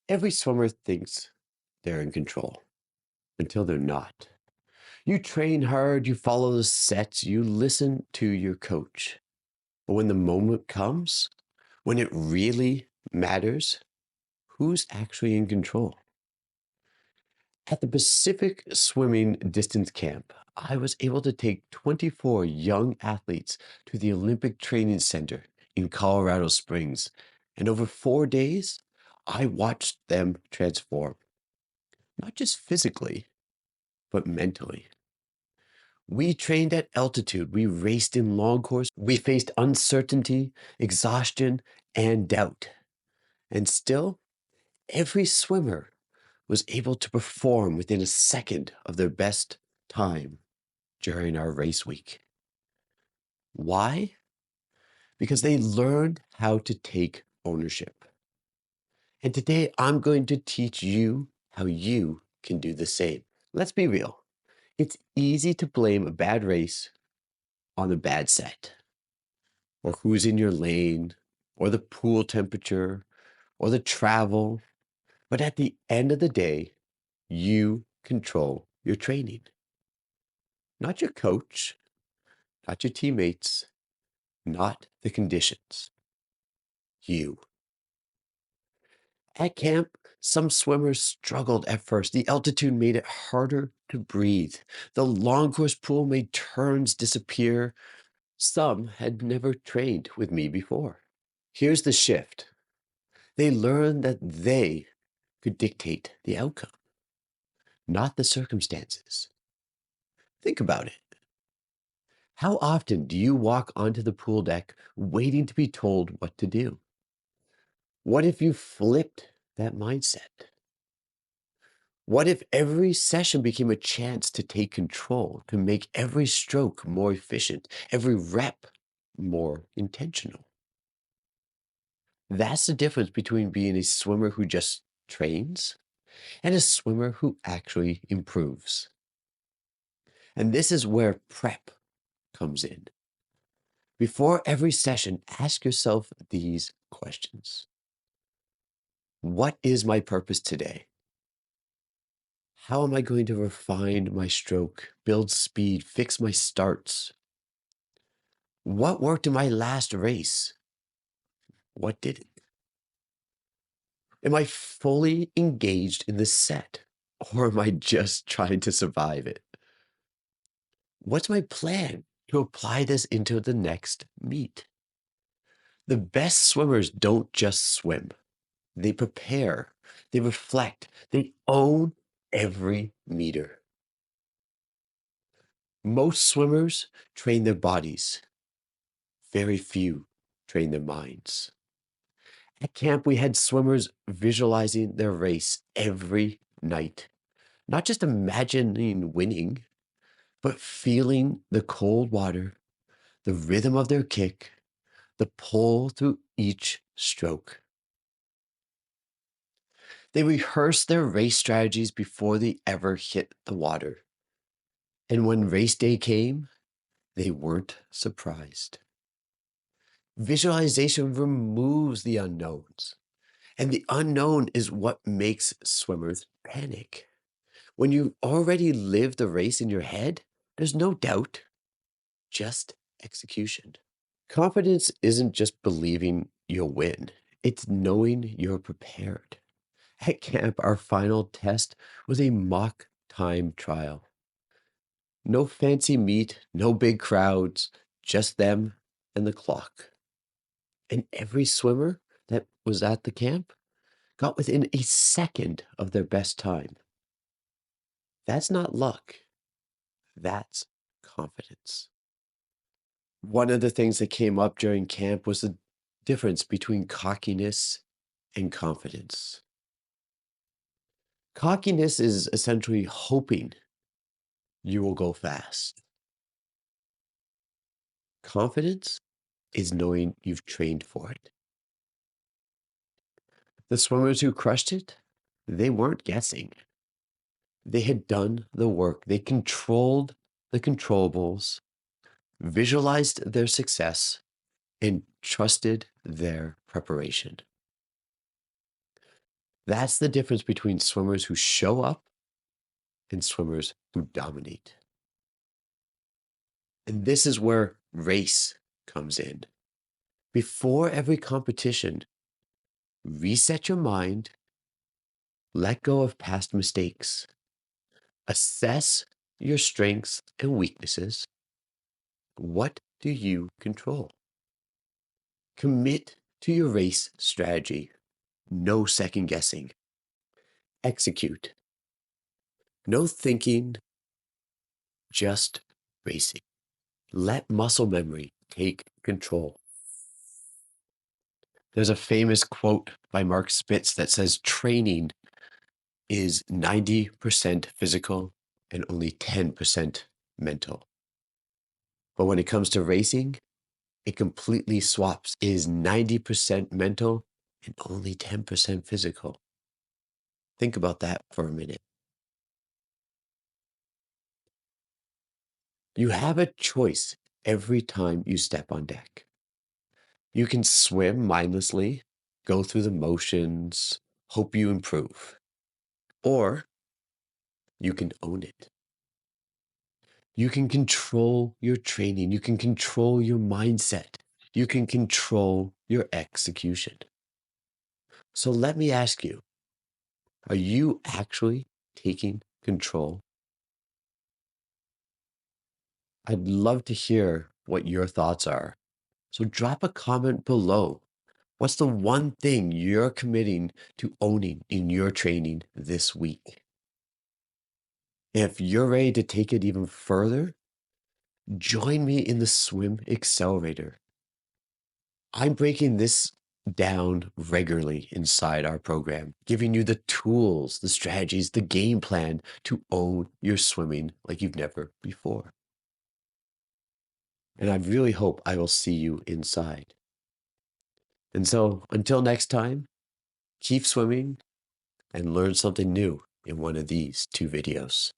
Every swimmer thinks they're in control until they're not. You train hard, you follow the sets, you listen to your coach. But when the moment comes, when it really matters, who's actually in control? At the Pacific Swimming Distance Camp, I was able to take 24 young athletes to the Olympic Training Center in Colorado Springs. And over 4 days, I watched them transform, not just physically, but mentally. We trained at altitude, we raced in long course, we faced uncertainty, exhaustion, and doubt. And still, every swimmer was able to perform within a second of their best time during our race week. Why? Because they learned how to take ownership. And today I'm going to teach you how you can do the same. Let's be real. It's easy to blame a bad race on a bad set, or who's in your lane, or the pool temperature, or the travel. But at the end of the day, you control your training, not your coach, not your teammates, not the conditions. You. At camp, some swimmers struggled at first. The altitude made it harder to breathe. The long course pool made turns disappear. Some had never trained with me before. Here's the shift. They learned that they could dictate the outcome, not the circumstances. Think about it. How often do you walk onto the pool deck waiting to be told what to do? What if you flipped that mindset? What if every session became a chance to take control, to make every stroke more efficient, every rep more intentional? That's the difference between being a swimmer who just trains and a swimmer who actually improves. And this is where prep comes in. Before every session, ask yourself these questions. What is my purpose today? How am I going to refine my stroke, build speed, fix my starts? What worked in my last race? What didn't? Am I fully engaged in the set, or am I just trying to survive it? What's my plan to apply this into the next meet? The best swimmers don't just swim. They prepare, they reflect, they own every meter. Most swimmers train their bodies. Very few train their minds. At camp, we had swimmers visualizing their race every night, not just imagining winning, but feeling the cold water, the rhythm of their kick, the pull through each stroke. They rehearsed their race strategies before they ever hit the water. And when race day came, they weren't surprised. Visualization removes the unknowns, and the unknown is what makes swimmers panic. When you already live the race in your head, there's no doubt, just execution. Confidence isn't just believing you'll win, it's knowing you're prepared. At camp, our final test was a mock time trial. No fancy meet, no big crowds, just them and the clock. And every swimmer that was at the camp got within a second of their best time. That's not luck, that's confidence. One of the things that came up during camp was the difference between cockiness and confidence. Cockiness is essentially hoping you will go fast. Confidence is knowing you've trained for it. The swimmers who crushed it, they weren't guessing. They had done the work. They controlled the controllables, visualized their success, and trusted their preparation. That's the difference between swimmers who show up and swimmers who dominate. And this is where race comes in. Before every competition, reset your mind, let go of past mistakes, assess your strengths and weaknesses. What do you control? Commit to your race strategy. No second guessing. Execute. No thinking, just racing. Let muscle memory take control. There's a famous quote by Mark Spitz that says training is 90% physical and only 10% mental. But when it comes to racing, it completely swaps. It is 90% mental and only 10% physical. Think about that for a minute. You have a choice every time you step on deck. You can swim mindlessly, go through the motions, hope you improve. Or you can own it. You can control your training. You can control your mindset. You can control your execution. So let me ask you, are you actually taking control? I'd love to hear what your thoughts are. So drop a comment below. What's the one thing you're committing to owning in your training this week? If you're ready to take it even further, join me in the Swim Accelerator. I'm breaking this down regularly inside our program, giving you the tools, the strategies, the game plan to own your swimming like you've never before. And I really hope I will see you inside. And so until next time, keep swimming and learn something new in one of these 2 videos.